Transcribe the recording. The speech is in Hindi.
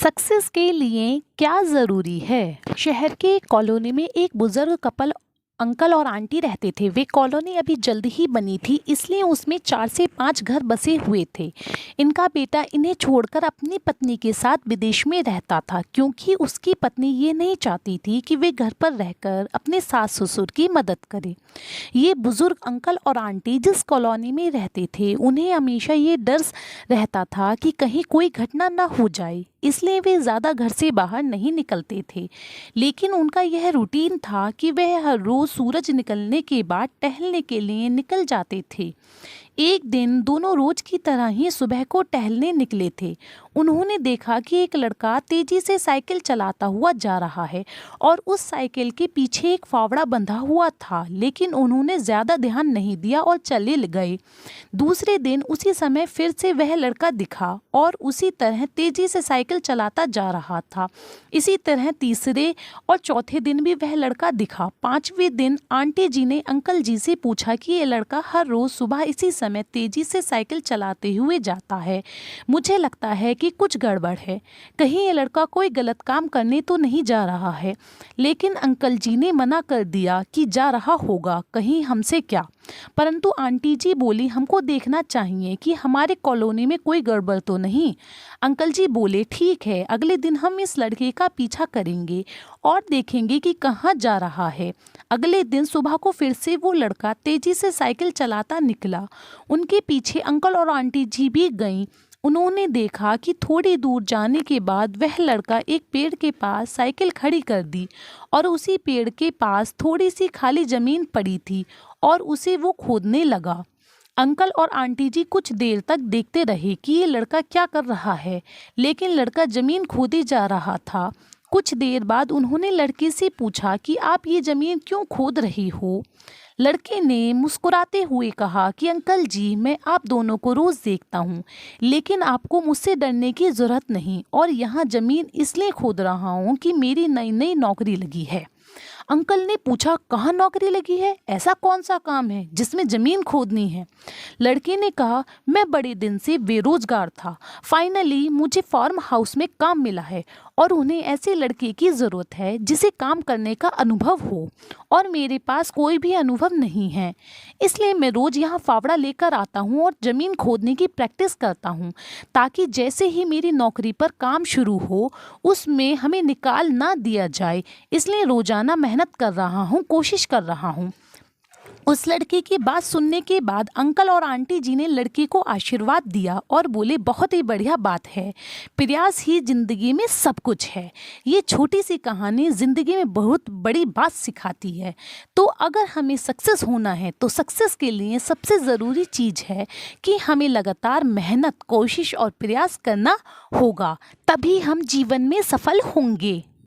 सक्सेस के लिए क्या ज़रूरी है? शहर के एक कॉलोनी में एक बुजुर्ग कपल अंकल और आंटी रहते थे। वे कॉलोनी अभी जल्द ही बनी थी, इसलिए उसमें 4 से 5 घर बसे हुए थे। इनका बेटा इन्हें छोड़कर अपनी पत्नी के साथ विदेश में रहता था, क्योंकि उसकी पत्नी ये नहीं चाहती थी कि वे घर पर रहकर अपने सास ससुर की मदद करे। ये बुजुर्ग अंकल और आंटी जिस कॉलोनी में रहते थे, उन्हें हमेशा ये डर रहता था कि कहीं कोई घटना न हो जाए, इसलिए वे ज़्यादा घर से बाहर नहीं निकलते थे। लेकिन उनका यह रूटीन था कि वह हर रोज़ सूरज निकलने के बाद टहलने के लिए निकल जाते थे। एक दिन दोनों रोज की तरह ही सुबह को टहलने निकले थे। उन्होंने देखा कि एक लड़का तेजी से साइकिल चलाता हुआ जा रहा है और उस साइकिल के पीछे एक फावड़ा बंधा हुआ था, लेकिन उन्होंने ज़्यादा ध्यान नहीं दिया और चले गए। दूसरे दिन उसी समय फिर से वह लड़का दिखा और उसी तरह तेजी से साइकिल चलाता जा रहा था। इसी तरह तीसरे और चौथे दिन भी वह लड़का दिखा। 5वें दिन आंटी जी ने अंकल जी से पूछा कि ये लड़का हर रोज़ सुबह इसी समय तेजी से साइकिल चलाते हुए जाता है। मुझे लगता है कि कुछ गड़बड़ है, कहीं ये लड़का कोई गलत काम करने तो नहीं जा रहा है। लेकिन अंकल जी ने मना कर दिया कि जा रहा होगा, कहीं हमसे क्या। परंतु आंटी जी बोली, हमको देखना चाहिए कि हमारे कॉलोनी में कोई गड़बड़ तो नहीं। अंकल जी बोले, ठीक है, अगले दिन हम इस लड़के का पीछा करेंगे और देखेंगे कि कहाँ जा रहा है। अगले दिन सुबह को फिर से वो लड़का तेजी से साइकिल चलाता निकला। उनके पीछे अंकल और आंटी जी भी गईं। उन्होंने देखा कि थोड़ी दूर जाने के बाद वह लड़का एक पेड़ के पास साइकिल खड़ी कर दी और उसी पेड़ के पास थोड़ी सी खाली जमीन पड़ी थी और उसे वो खोदने लगा। अंकल और आंटी जी कुछ देर तक देखते रहे कि ये लड़का क्या कर रहा है, लेकिन लड़का जमीन खोदे जा रहा था। कुछ देर बाद उन्होंने लड़के से पूछा कि आप ये जमीन क्यों खोद रही हो? लड़के ने मुस्कुराते हुए कहा कि अंकल जी, मैं आप दोनों को रोज़ देखता हूँ, लेकिन आपको मुझसे डरने की ज़रूरत नहीं, और यहाँ ज़मीन इसलिए खोद रहा हूँ कि मेरी नई नई नौकरी लगी है। अंकल ने पूछा, कहाँ नौकरी लगी है? ऐसा कौन सा काम है जिसमें ज़मीन खोदनी है? लड़के ने कहा, मैं बड़े दिन से बेरोजगार था, फाइनली मुझे फार्म हाउस में काम मिला है और उन्हें ऐसे लड़के की ज़रूरत है जिसे काम करने का अनुभव हो, और मेरे पास कोई भी अनुभव नहीं है। इसलिए मैं रोज़ यहाँ फावड़ा लेकर आता हूँ और ज़मीन खोदने की प्रैक्टिस करता हूँ, ताकि जैसे ही मेरी नौकरी पर काम शुरू हो उसमें हमें निकाल ना दिया जाए। इसलिए रोज़ाना मेहनत कर रहा हूँ, कोशिश कर रहा हूँ। उस लड़के की बात सुनने के बाद अंकल और आंटी जी ने लड़के को आशीर्वाद दिया और बोले, बहुत ही बढ़िया बात है, प्रयास ही जिंदगी में सब कुछ है। ये छोटी सी कहानी जिंदगी में बहुत बड़ी बात सिखाती है। तो अगर हमें सक्सेस होना है तो सक्सेस के लिए सबसे ज़रूरी चीज़ है कि हमें लगातार मेहनत, कोशिश और प्रयास करना होगा, तभी हम जीवन में सफल होंगे।